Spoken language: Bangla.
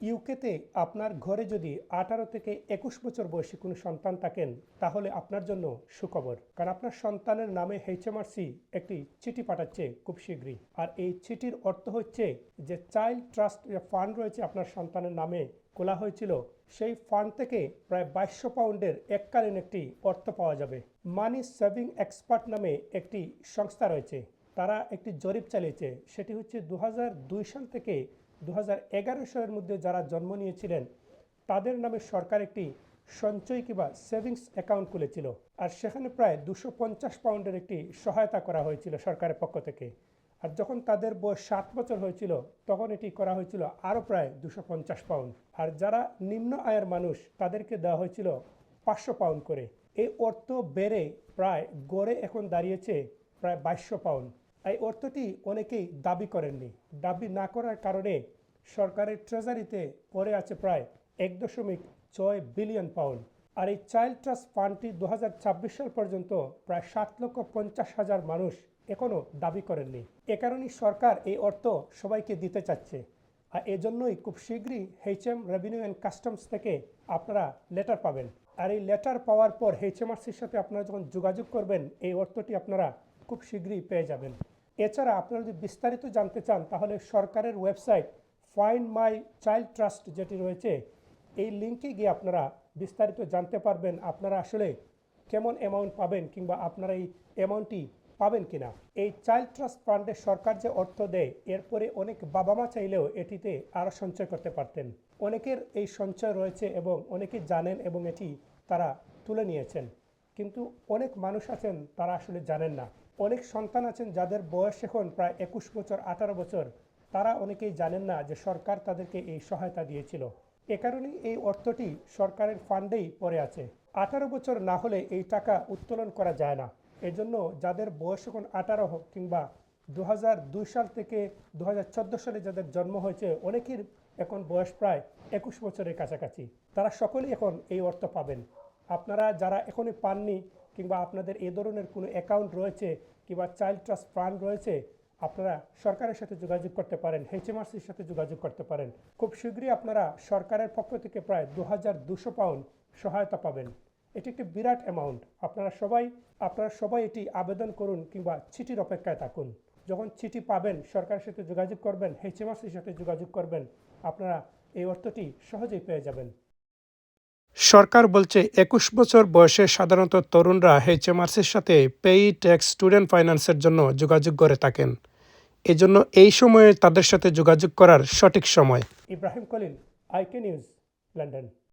ইউকেতে আপনার ঘরে যদি 18 থেকে 21 বছর বয়সী কোনো সন্তান থাকেন তাহলে আপনার জন্য সুখবর, কারণ আপনার সন্তানের নামে এইচএমআরসি একটি চিঠি পাঠাচ্ছে খুব শীঘ্রই। আর এই চিঠির অর্থ হচ্ছে যে চাইল্ড ট্রাস্ট ফান্ড রয়েছে আপনার সন্তানের নামে খোলা হয়েছিল, সেই ফান্ড থেকে প্রায় 2200 পাউন্ডের এককালীন একটি অর্থ পাওয়া যাবে। মানি সেভিং এক্সপার্ট নামে একটি সংস্থা রয়েছে, তারা একটি জরিপ চালিয়েছে। সেটি হচ্ছে 2002 সাল থেকে 2011 সালের মধ্যে যারা জন্ম নিয়েছিলেন তাদের নামে সরকার একটি সঞ্চয় কিংবা সেভিংস অ্যাকাউন্ট খুলেছিল, আর সেখানে প্রায় 250 পাউন্ডের একটি সহায়তা করা হয়েছিল সরকারের পক্ষ থেকে। আর যখন তাদের বয়স 7 বছর হয়েছিল তখন এটি করা হয়েছিল আরও প্রায় 250 পাউন্ড। আর যারা নিম্ন আয়ের মানুষ তাদেরকে দেওয়া হয়েছিল 500 পাউন্ড করে। এই অর্থ বেড়ে প্রায় গড়ে এখন দাঁড়িয়েছে প্রায় 2200 পাউন্ড। এই অর্থটি অনেকেই দাবি করেননি। দাবি না করার কারণে সরকারের ট্রেজারিতে পড়ে আছে প্রায় 1.6 বিলিয়ন পাউন্ড। আর এই চাইল্ড ট্রাস্ট ফান্ডটি 2026 সাল পর্যন্ত প্রায় 7,50,000 মানুষ এখনও দাবি করেননি। এ কারণেই সরকার এই অর্থ সবাইকে দিতে চাচ্ছে। আর এজন্যই খুব শীঘ্রই এইচএম রেভিনিউ অ্যান্ড কাস্টমস থেকে আপনারা লেটার পাবেন। আর এই লেটার পাওয়ার পর এইচএমআরসির সাথে আপনারা যখন যোগাযোগ করবেন এই অর্থটি আপনারা খুব শীঘ্রই পেয়ে যাবেন। এছাড়া আপনারা যদি বিস্তারিত জানতে চান তাহলে সরকারের website find my child trust যেটি রয়েছে এই লিঙ্কে গিয়ে আপনারা বিস্তারিত জানতে পারবেন আপনারা আসলে কেমন অ্যামাউন্ট পাবেন কিংবা আপনারা এই অ্যামাউন্টটি পাবেন কিনা। এই চাইল্ড ট্রাস্ট ফান্ডে সরকার যে অর্থ দেয় এরপরে অনেক বাবা মা চাইলেও এটিতে আরও সঞ্চয় করতে পারতেন। অনেকের এই সঞ্চয় রয়েছে এবং অনেকেই জানেন এবং এটি তারা তুলে নিয়েছেন, কিন্তু অনেক মানুষ আছেন তারা আসলে জানেন না। অনেক সন্তান আছেন যাদের বয়স এখন প্রায় 21 বছর 18 বছর, তারা অনেকেই জানেন না যে সরকার তাদেরকে এই সহায়তা দিয়েছিল। এ কারণেই এই অর্থটি সরকারের ফান্ডেই পড়ে আছে। 18 বছর না হলে এই টাকা উত্তোলন করা যায় না। এজন্য যাদের বয়স এখন 18 হোক কিংবা 2002 সাল থেকে 2014 সালে যাদের জন্ম হয়েছে অনেকের এখন বয়স প্রায় 21 বছরের কাছাকাছি, তারা সকলেই এখন এই অর্থ পাবেন। আপনারা যারা এখনই পাননি কিংবা আপনাদের এ ধরনের কোনো অ্যাকাউন্ট রয়েছে কিংবা চাইল্ড ট্রাস্ট ফান্ড রয়েছে আপনারা সরকারের সাথে যোগাযোগ করতে পারেন, এইচএমআরসির সাথে যোগাযোগ করতে পারেন। খুব শীঘ্রই আপনারা সরকারের পক্ষ থেকে প্রায় 2200 পাউন্ড সহায়তা পাবেন। এটি একটি বিরাট অ্যামাউন্ট। আপনারা সবাই এটি আবেদন করুন কিংবা চিঠির অপেক্ষায় থাকুন। যখন চিঠি পাবেন সরকারের সাথে যোগাযোগ করবেন, এইচএমআরসির সাথে যোগাযোগ করবেন, আপনারা এই অর্থটি সহজেই পেয়ে যাবেন। সরকার বলছে 21 বছর বয়সে সাধারণত তরুণরা এইচএমআরসির সাথে পেই ট্যাক্স স্টুডেন্ট ফাইন্যান্সের জন্য যোগাযোগ করে থাকেন। এজন্য এই সময়ে তাদের সাথে যোগাযোগ করার সঠিক সময়। ইব্রাহিম কলিল, আইকে নিউজ, লন্ডন।